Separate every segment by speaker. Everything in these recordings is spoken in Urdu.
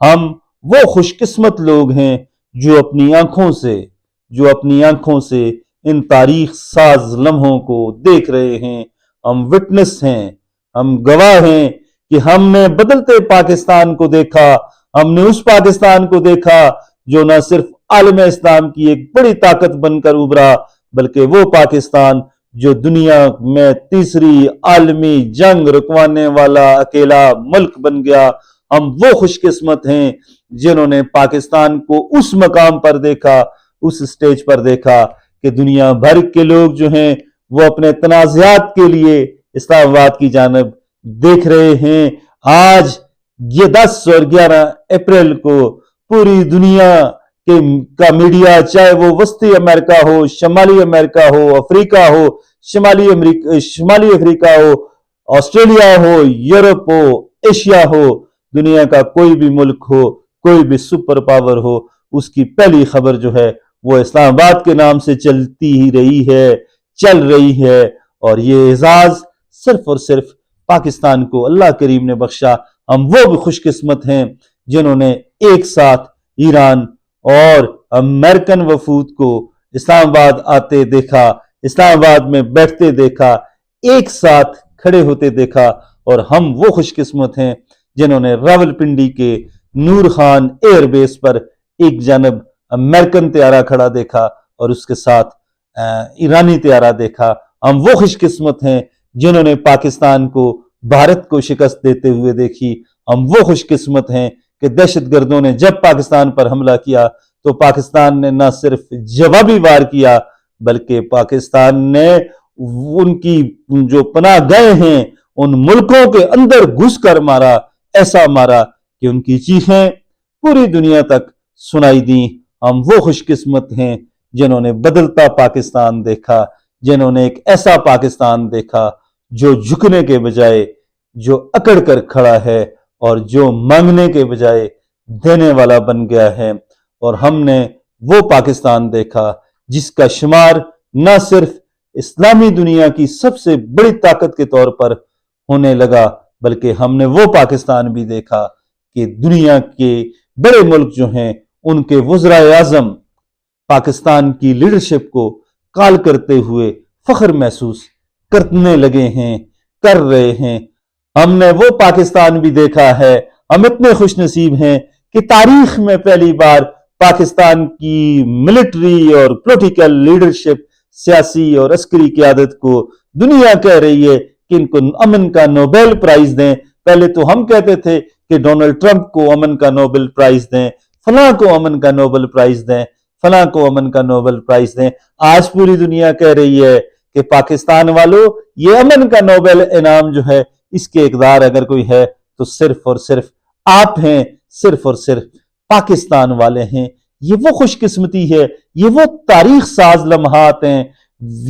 Speaker 1: ہم وہ خوش قسمت لوگ ہیں جو اپنی آنکھوں سے ان تاریخ ساز لمحوں کو دیکھ رہے ہیں۔ ہم وٹنس ہیں، ہم گواہ ہیں کہ ہم نے بدلتے پاکستان کو دیکھا، ہم نے اس پاکستان کو دیکھا جو نہ صرف عالم اسلام کی ایک بڑی طاقت بن کر ابھرا، بلکہ وہ پاکستان جو دنیا میں تیسری عالمی جنگ رکوانے والا اکیلا ملک بن گیا۔ ہم وہ خوش قسمت ہیں جنہوں نے پاکستان کو اس مقام پر دیکھا، اس سٹیج پر دیکھا کہ دنیا بھر کے لوگ جو ہیں وہ اپنے تنازعات کے لیے اسلام آباد کی جانب دیکھ رہے ہیں۔ آج یہ 10 اور 11 اپریل کو پوری دنیا کا میڈیا، چاہے وہ وسطی امریکہ ہو، شمالی امریکہ ہو، افریقہ ہو، شمالی افریقہ ہو، آسٹریلیا ہو، یورپ ہو، ایشیا ہو، دنیا کا کوئی بھی ملک ہو، کوئی بھی سپر پاور ہو، اس کی پہلی خبر جو ہے وہ اسلام آباد کے نام سے چلتی ہی رہی ہے، چل رہی ہے۔ اور یہ اعزاز صرف اور صرف پاکستان کو اللہ کریم نے بخشا۔ ہم وہ بھی خوش قسمت ہیں جنہوں نے ایک ساتھ ایران اور امریکن وفود کو اسلام آباد آتے دیکھا، اسلام آباد میں بیٹھتے دیکھا، ایک ساتھ کھڑے ہوتے دیکھا۔ اور ہم وہ خوش قسمت ہیں جنہوں نے راولپنڈی کے نور خان ایئر بیس پر ایک جانب امریکن طیارہ کھڑا دیکھا اور اس کے ساتھ ایرانی طیارہ دیکھا۔ ہم وہ خوش قسمت ہیں جنہوں نے پاکستان کو، بھارت کو شکست دیتے ہوئے دیکھی۔ ہم وہ خوش قسمت ہیں کہ دہشت گردوں نے جب پاکستان پر حملہ کیا تو پاکستان نے نہ صرف جوابی وار کیا، بلکہ پاکستان نے ان کی جو پناہ گئے ہیں ان ملکوں کے اندر گھس کر مارا، ایسا مارا کہ ان کی چیخیں پوری دنیا تک سنائی دیں۔ ہم وہ خوش قسمت ہیں جنہوں نے بدلتا پاکستان دیکھا، جنہوں نے ایک ایسا پاکستان دیکھا جو جھکنے کے بجائے جو اکڑ کر کھڑا ہے اور جو مانگنے کے بجائے دینے والا بن گیا ہے۔ اور ہم نے وہ پاکستان دیکھا جس کا شمار نہ صرف اسلامی دنیا کی سب سے بڑی طاقت کے طور پر ہونے لگا، بلکہ ہم نے وہ پاکستان بھی دیکھا کہ دنیا کے بڑے ملک جو ہیں ان کے وزرائے اعظم پاکستان کی لیڈرشپ کو کال کرتے ہوئے فخر محسوس کرنے لگے ہیں، کر رہے ہیں۔ ہم نے وہ پاکستان بھی دیکھا ہے، ہم اتنے خوش نصیب ہیں کہ تاریخ میں پہلی بار پاکستان کی ملٹری اور پولیٹیکل لیڈرشپ، سیاسی اور عسکری قیادت کو دنیا کہہ رہی ہے کہ ان کو امن کا نوبل پرائز دیں۔ پہلے تو ہم کہتے تھے کہ ڈونلڈ ٹرمپ کو امن کا نوبل پرائز دیں، فلاں کو امن کا نوبل پرائز دیں، فلاں کو امن کا نوبل پرائز دیں۔ آج پوری دنیا کہہ رہی ہے کہ پاکستان والوں، یہ امن کا نوبل انعام جو ہے اس کے اقدار اگر کوئی ہے تو صرف اور صرف آپ ہیں، صرف اور صرف پاکستان والے ہیں۔ یہ وہ خوش قسمتی ہے، یہ وہ تاریخ ساز لمحات ہیں،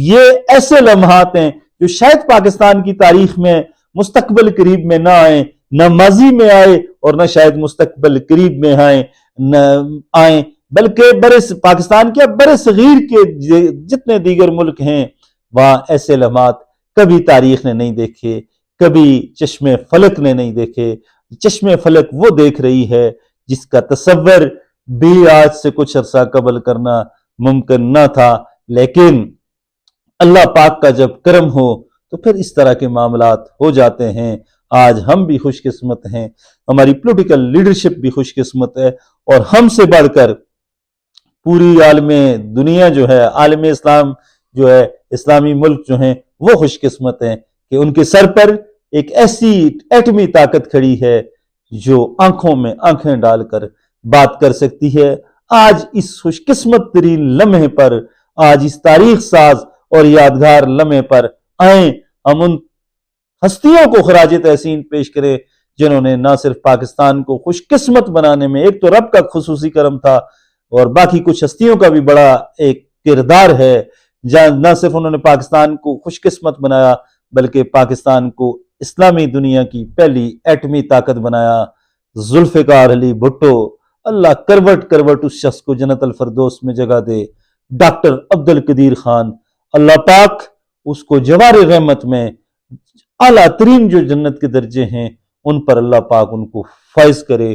Speaker 1: یہ ایسے لمحات ہیں جو شاید پاکستان کی تاریخ میں مستقبل قریب میں نہ آئیں، نہ ماضی میں آئے اور نہ شاید مستقبل قریب میں آئیں، بلکہ پاکستان کے بر صغیر کے جتنے دیگر ملک ہیں وہاں ایسے لمحات کبھی تاریخ نے نہیں دیکھے، کبھی چشم فلک نے نہیں دیکھے۔ چشم فلک وہ دیکھ رہی ہے جس کا تصور بھی آج سے کچھ عرصہ قبل کرنا ممکن نہ تھا، لیکن اللہ پاک کا جب کرم ہو تو پھر اس طرح کے معاملات ہو جاتے ہیں۔ آج ہم بھی خوش قسمت ہیں، ہماری پولیٹیکل لیڈرشپ بھی خوش قسمت ہے، اور ہم سے بڑھ کر پوری عالم دنیا جو ہے، عالم اسلام جو ہے، اسلامی ملک جو ہیں وہ خوش قسمت ہیں کہ ان کے سر پر ایک ایسی ایٹمی طاقت کھڑی ہے جو آنکھوں میں آنکھیں ڈال کر بات کر سکتی ہے۔ آج اس خوش قسمت ترین لمحے پر، آج اس تاریخ ساز اور یادگار لمحے پر آئیں ہم ان ہستیوں کو خراج تحسین پیش کریں جنہوں نے نہ صرف پاکستان کو خوش قسمت بنانے میں، ایک تو رب کا خصوصی کرم تھا اور باقی کچھ ہستیوں کا بھی بڑا ایک کردار ہے، نہ صرف انہوں نے پاکستان کو خوش قسمت بنایا بلکہ پاکستان کو اسلامی دنیا کی پہلی ایٹمی طاقت بنایا۔ ذوالفقار علی بھٹو، اللہ کروٹ کروٹ اس شخص کو جنت الفردوس میں جگہ دے۔ ڈاکٹر عبدالقدیر خان، اللہ پاک اس کو جوار رحمت میں اعلیٰ ترین جو جنت کے درجے ہیں ان پر اللہ پاک ان کو فائز کرے۔